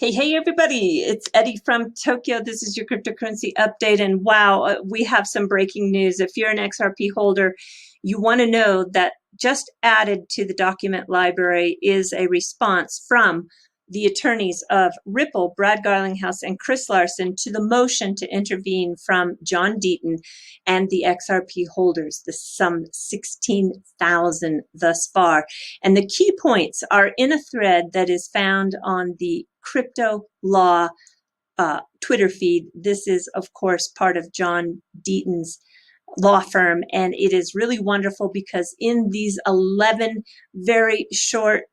Hey, everybody, it's Eddie from Tokyo. This is your cryptocurrency update. And wow, we have some breaking news. If you're an XRP holder, you want to know that just added to the document library is a response from the attorneys of Ripple, Brad Garlinghouse, and Chris Larson to the motion to intervene from John Deaton and the XRP holders, the some 16,000 thus far. And the key points are in a thread that is found on the Crypto Law Twitter feed. This is, of course, part of John Deaton's law firm, and it is really wonderful because in these 11 very short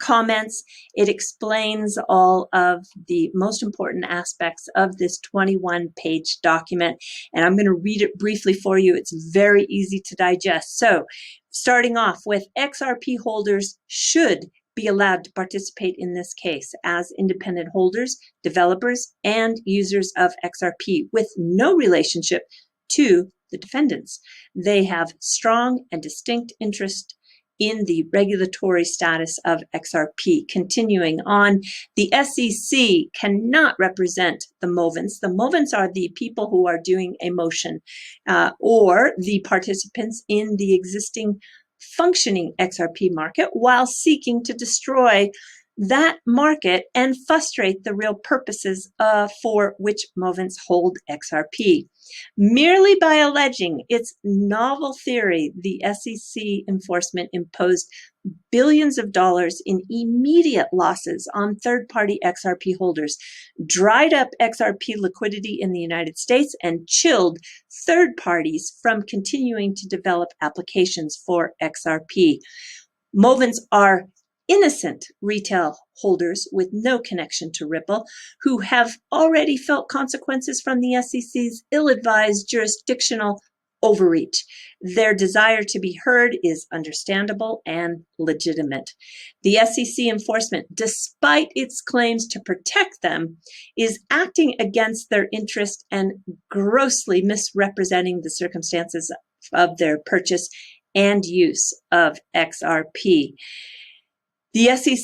comments, it explains all of the most important aspects of this 21-page document, and I'm going to read it briefly for you. It's very easy to digest. So, starting off with, XRP holders should be allowed to participate in this case as independent holders, developers, and users of XRP with no relationship to the defendants. They have strong and distinct interest in the regulatory status of XRP. Continuing on, the SEC cannot represent the Movants. The Movants are the people who are doing a motion or the participants in the existing functioning XRP market while seeking to destroy that market and frustrate the real purposes for which Movants hold XRP. Merely by alleging its novel theory, the SEC enforcement imposed billions of dollars in immediate losses on third-party XRP holders, dried up XRP liquidity in the United States, and chilled third parties from continuing to develop applications for XRP. Movants are innocent retail holders with no connection to Ripple who have already felt consequences from the SEC's ill-advised jurisdictional overreach. Their desire to be heard is understandable and legitimate. The SEC enforcement, despite its claims to protect them, is acting against their interest and grossly misrepresenting the circumstances of their purchase and use of XRP. The SEC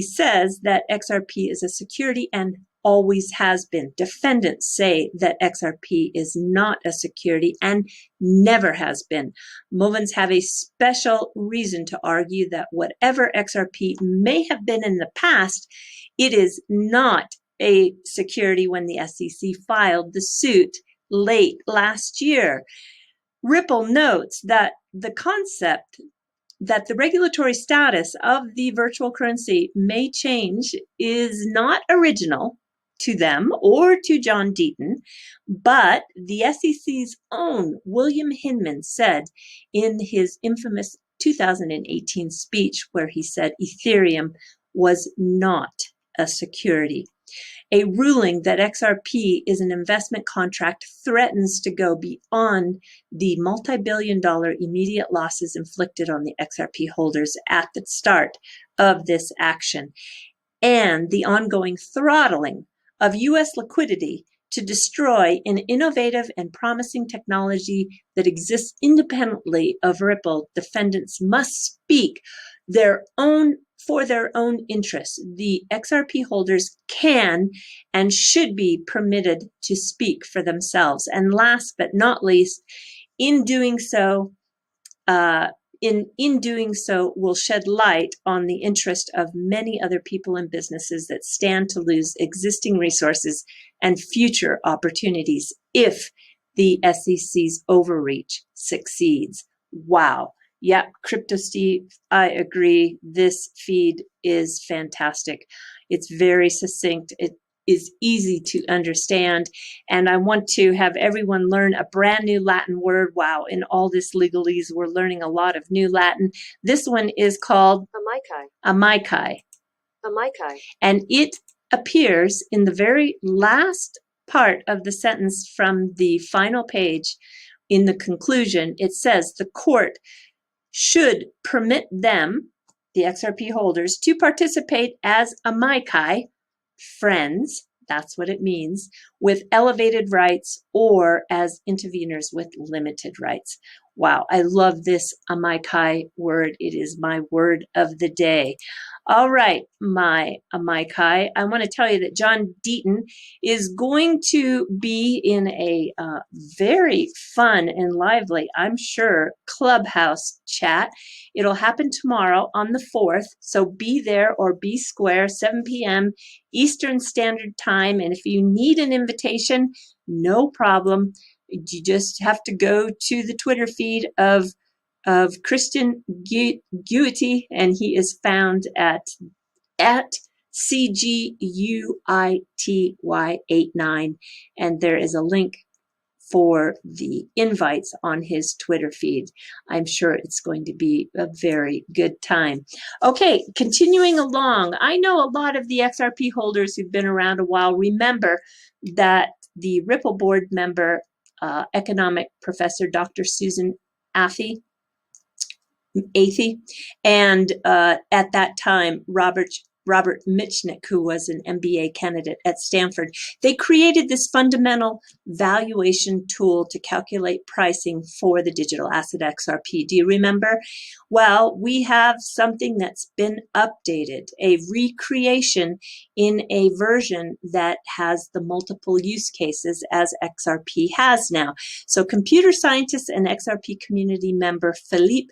says that XRP is a security and always has been. Defendants say that XRP is not a security and never has been. Movants have a special reason to argue that whatever XRP may have been in the past, it is not a security when the SEC filed the suit late last year. Ripple notes that the concept that the regulatory status of the virtual currency may change is not original to them or to John Deaton, but the SEC's own William Hinman said in his infamous 2018 speech where he said Ethereum was not a security. A ruling that XRP is an investment contract threatens to go beyond the multi-billion-dollar immediate losses inflicted on the XRP holders at the start of this action, and the ongoing throttling of U.S. liquidity to destroy an innovative and promising technology that exists independently of Ripple. Defendants must speak for their own interests. The XRP holders can and should be permitted to speak for themselves. And last but not least, in doing so, will shed light on the interest of many other people and businesses that stand to lose existing resources and future opportunities if the SEC's overreach succeeds. Wow. Yep, Crypto Steve, I agree. This feed is fantastic. It's very succinct. It is easy to understand. And I want to have everyone learn a brand new Latin word. Wow, in all this legalese, we're learning a lot of new Latin. This one is called amici. And it appears in the very last part of the sentence from the final page. In the conclusion, it says the court should permit them, the XRP holders, to participate as amici, friends, that's what it means, with elevated rights or as interveners with limited rights. Wow, I love this amici word. It is my word of the day. All right, my Kai, I want to tell you that John Deaton is going to be in a very fun and lively, I'm sure, Clubhouse chat. It'll happen tomorrow on the 4th, so be there or be square, 7 p.m. Eastern Standard Time. And if you need an invitation, no problem. You just have to go to the Twitter feed of Christian Guity, and he is found at CGUITY89, and there is a link for the invites on his Twitter feed. I'm sure it's going to be a very good time. Okay, continuing along, I know a lot of the XRP holders who've been around a while remember that the Ripple board member, economic professor Dr. Susan Athey, and at that time, Robert Mitchnick, who was an MBA candidate at Stanford, they created this fundamental valuation tool to calculate pricing for the digital asset XRP. Do you remember? Well, we have something that's been updated, a recreation in a version that has the multiple use cases as XRP has now. So computer scientist and XRP community member Philippe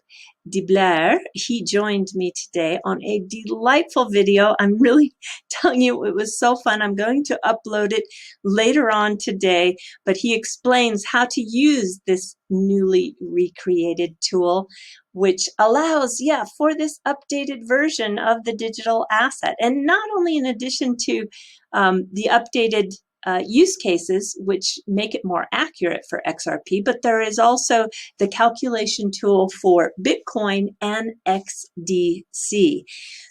DeBlair, he joined me today on a delightful video. I'm really telling you, it was so fun. I'm going to upload it later on today, but he explains how to use this newly recreated tool, which allows, for this updated version of the digital asset. And not only in addition to the updated use cases, which make it more accurate for XRP, but there is also the calculation tool for Bitcoin and XDC.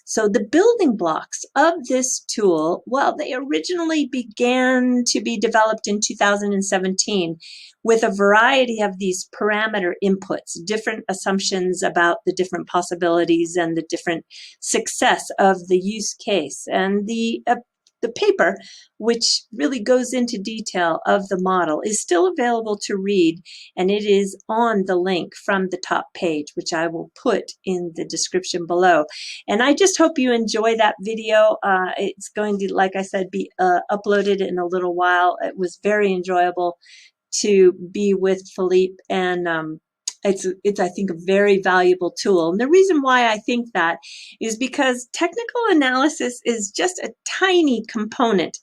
So the building blocks of this tool, well, they originally began to be developed in 2017 with a variety of these parameter inputs, different assumptions about the different possibilities and the different success of the use case. And the paper, which really goes into detail of the model, is still available to read, and it is on the link from the top page, which I will put in the description below. And I just hope you enjoy that video. It's going to, like I said, be uploaded in a little while. It was very enjoyable to be with Philippe, and it's I think a very valuable tool. And the reason why I think that is because technical analysis is just a tiny component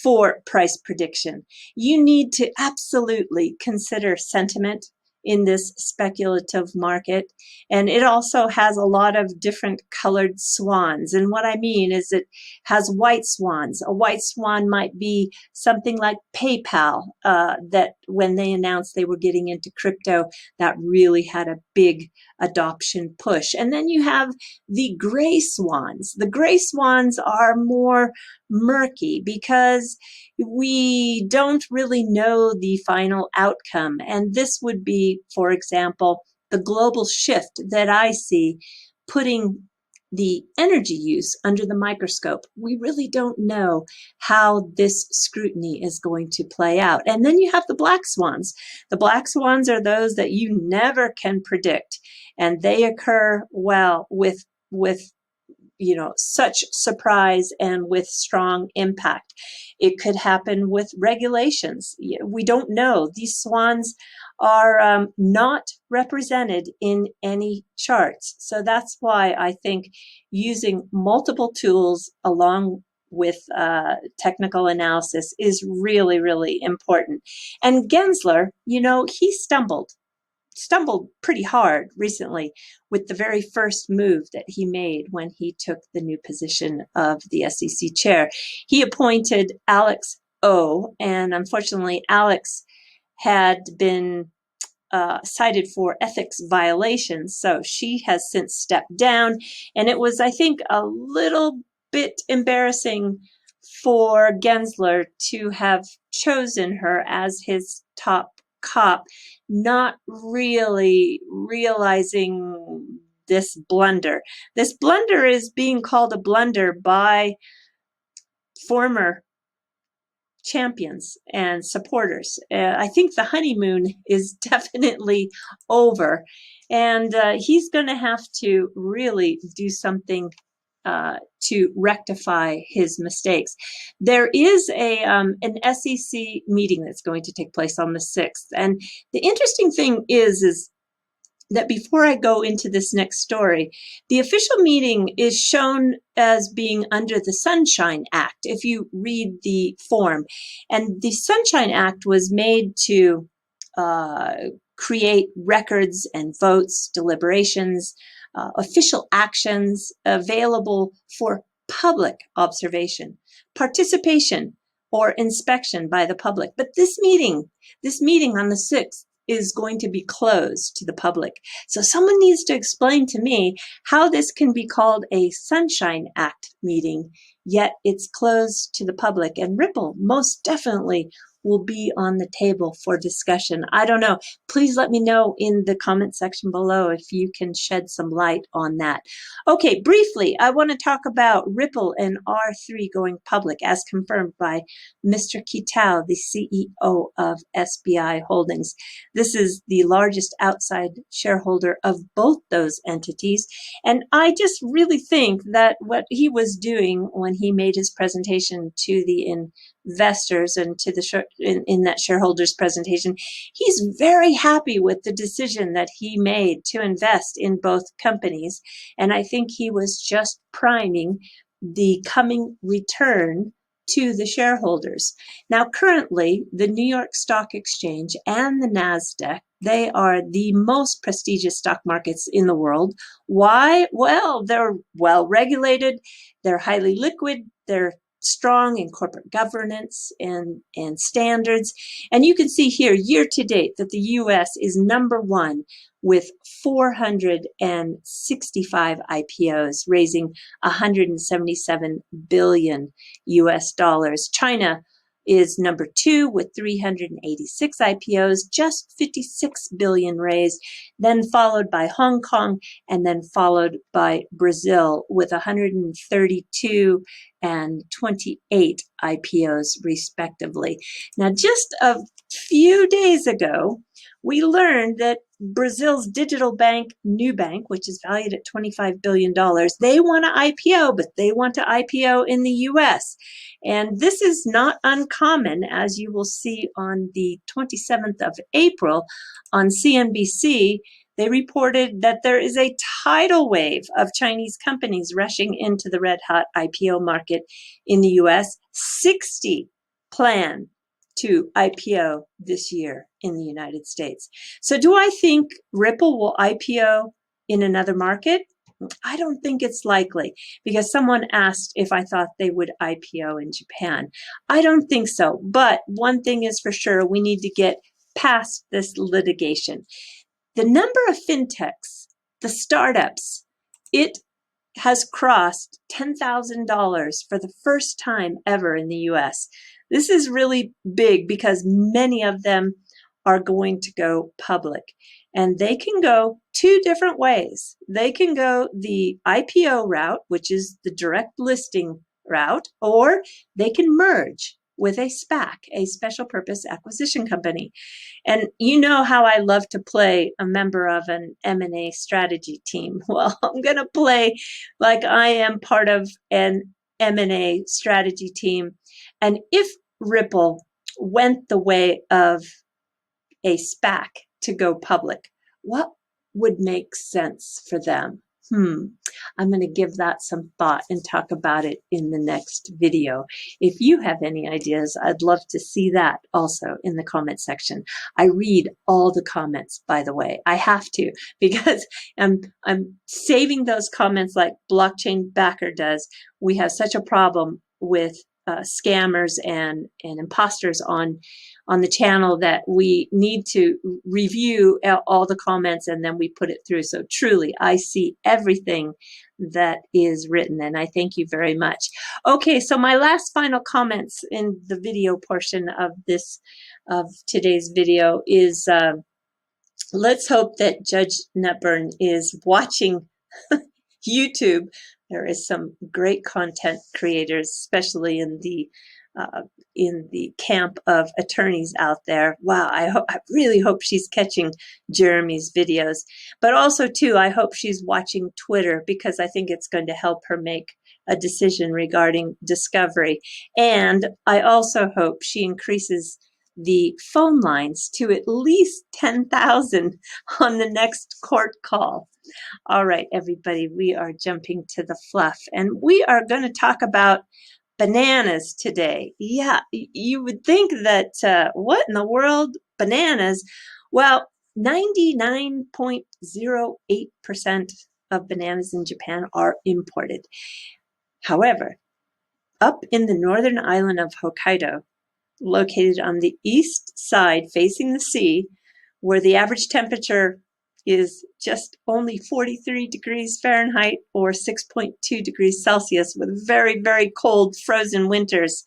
for price prediction. You need to absolutely consider sentiment in this speculative market. And it also has a lot of different colored swans. And what I mean is it has white swans. A white swan might be something like PayPal, that when they announced they were getting into crypto, that really had a big adoption push. And then you have the gray swans. The gray swans are more murky because we don't really know the final outcome. And this would be, for example, the global shift that I see putting the energy use under the microscope. We really don't know how this scrutiny is going to play out. And then you have the black swans. The black swans are those that you never can predict, and they occur, well, with such surprise and with strong impact. It could happen with regulations. We don't know. These swans are not represented in any charts. So that's why I think using multiple tools along with technical analysis is really, really important. And Gensler, he stumbled pretty hard recently with the very first move that he made when he took the new position of the SEC chair. He appointed Alex O, and unfortunately Alex had been cited for ethics violations, so she has since stepped down, and it was, I think, a little bit embarrassing for Gensler to have chosen her as his top cop, not really realizing this blunder. This blunder is being called a blunder by former champions and supporters. I think the honeymoon is definitely over, and he's going to have to really do something to rectify his mistakes. There is an SEC meeting that's going to take place on the 6th. And the interesting thing is that before I go into this next story, the official meeting is shown as being under the Sunshine Act, if you read the form. And the Sunshine Act was made to create records and votes, deliberations, official actions available for public observation, participation, or inspection by the public. But this meeting on the 6th, is going to be closed to the public. So someone needs to explain to me how this can be called a Sunshine Act meeting, yet it's closed to the public. And Ripple most definitely will be on the table for discussion. I don't know. Please let me know in the comment section below if you can shed some light on that. Okay, briefly, I want to talk about Ripple and R3 going public as confirmed by Mr. Kitao, the CEO of SBI Holdings. This is the largest outside shareholder of both those entities. And I just really think that what he was doing when he made his presentation to the investors and to the in that shareholders presentation, he's very happy with the decision that he made to invest in both companies. And I think he was just priming the coming return to the shareholders. Now, currently, the New York Stock Exchange and the NASDAQ, they are the most prestigious stock markets in the world. Why? Well, they're well regulated, they're highly liquid, they're strong in corporate governance and standards. And you can see here, year to date, that the US is #1 with 465 IPOs, raising 177 billion US dollars. China is #2 with 386 IPOs, just 56 billion raised, then followed by Hong Kong, and then followed by Brazil with 132 and 28 IPOs respectively. Now, just a few days ago, we learned that Brazil's digital bank, Nubank, which is valued at $25 billion, they want to IPO, but they want to IPO in the US. And this is not uncommon, as you will see on the 27th of April on CNBC. They reported that there is a tidal wave of Chinese companies rushing into the red-hot IPO market in the US. 60 plan to IPO this year in the United States. So do I think Ripple will IPO in another market? I don't think it's likely, because someone asked if I thought they would IPO in Japan. I don't think so, but one thing is for sure, we need to get past this litigation. The number of fintechs, the startups, it has crossed $10,000 for the first time ever in the US. This is really big because many of them are going to go public. And they can go two different ways. They can go the IPO route, which is the direct listing route, or they can merge with a SPAC, a special purpose acquisition company. And you know how I love to play a member of an M&A strategy team. Well, I'm going to play like I am part of an M&A strategy team. And if Ripple went the way of a SPAC to go public, what would make sense for them? I'm going to give that some thought and talk about it in the next video. If you have any ideas, I'd love to see that also in the comment section. I read all the comments, by the way. I have to, because I'm saving those comments like Blockchain Backer does. We have such a problem with scammers and imposters on the channel that we need to review all the comments and then we put it through. So truly, I see everything that is written, and I thank you very much. Okay, so my last final comments in the video portion of today's video is let's hope that Judge Nutburn is watching YouTube. There is some great content creators, especially in the in the camp of attorneys out there. Wow, I really hope she's catching Jeremy's videos. But also, too, I hope she's watching Twitter, because I think it's going to help her make a decision regarding discovery. And I also hope she increases the phone lines to at least 10,000 on the next court call. All right, everybody, we are jumping to the fluff, and we are going to talk about bananas today. Yeah, you would think that, what in the world? Bananas? Well, 99.08% of bananas in Japan are imported. However, up in the northern island of Hokkaido, located on the east side facing the sea, where the average temperature is just only 43 degrees Fahrenheit or 6.2 degrees Celsius, with very, very cold frozen winters.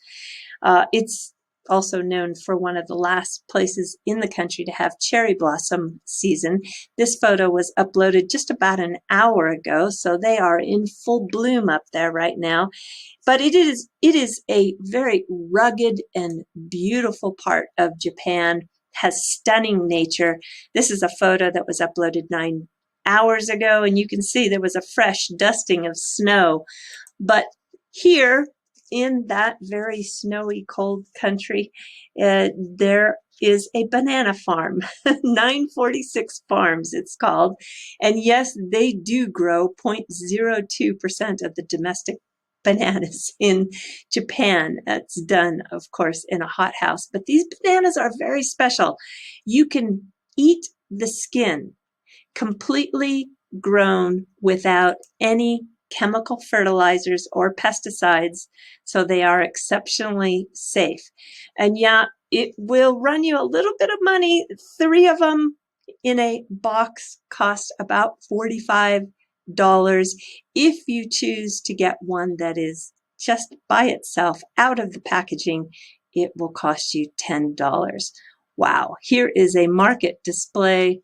It's also known for one of the last places in the country to have cherry blossom season. This photo was uploaded just about an hour ago, so they are in full bloom up there right now. But it is a very rugged and beautiful part of Japan, has stunning nature. This is a photo that was uploaded 9 hours ago, and you can see there was a fresh dusting of snow. But here in that very snowy, cold country, there is a banana farm, 946 Farms it's called. And yes, they do grow 0.02% of the domestic bananas in Japan. That's done, of course, in a hothouse. But these bananas are very special. You can eat the skin, completely grown without any chemical fertilizers or pesticides, so they are exceptionally safe. And yeah, it will run you a little bit of money. 3 of them in a box cost about $45. If you choose to get one that is just by itself out of the packaging, it will cost you $10. Wow, here is a market display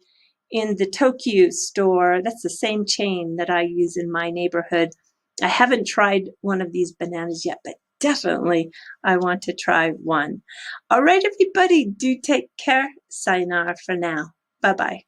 in the Tokyo store. That's the same chain that I use in my neighborhood. I haven't tried one of these bananas yet, but definitely I want to try one. All right, everybody, do take care. Sayonara for now. Bye-bye.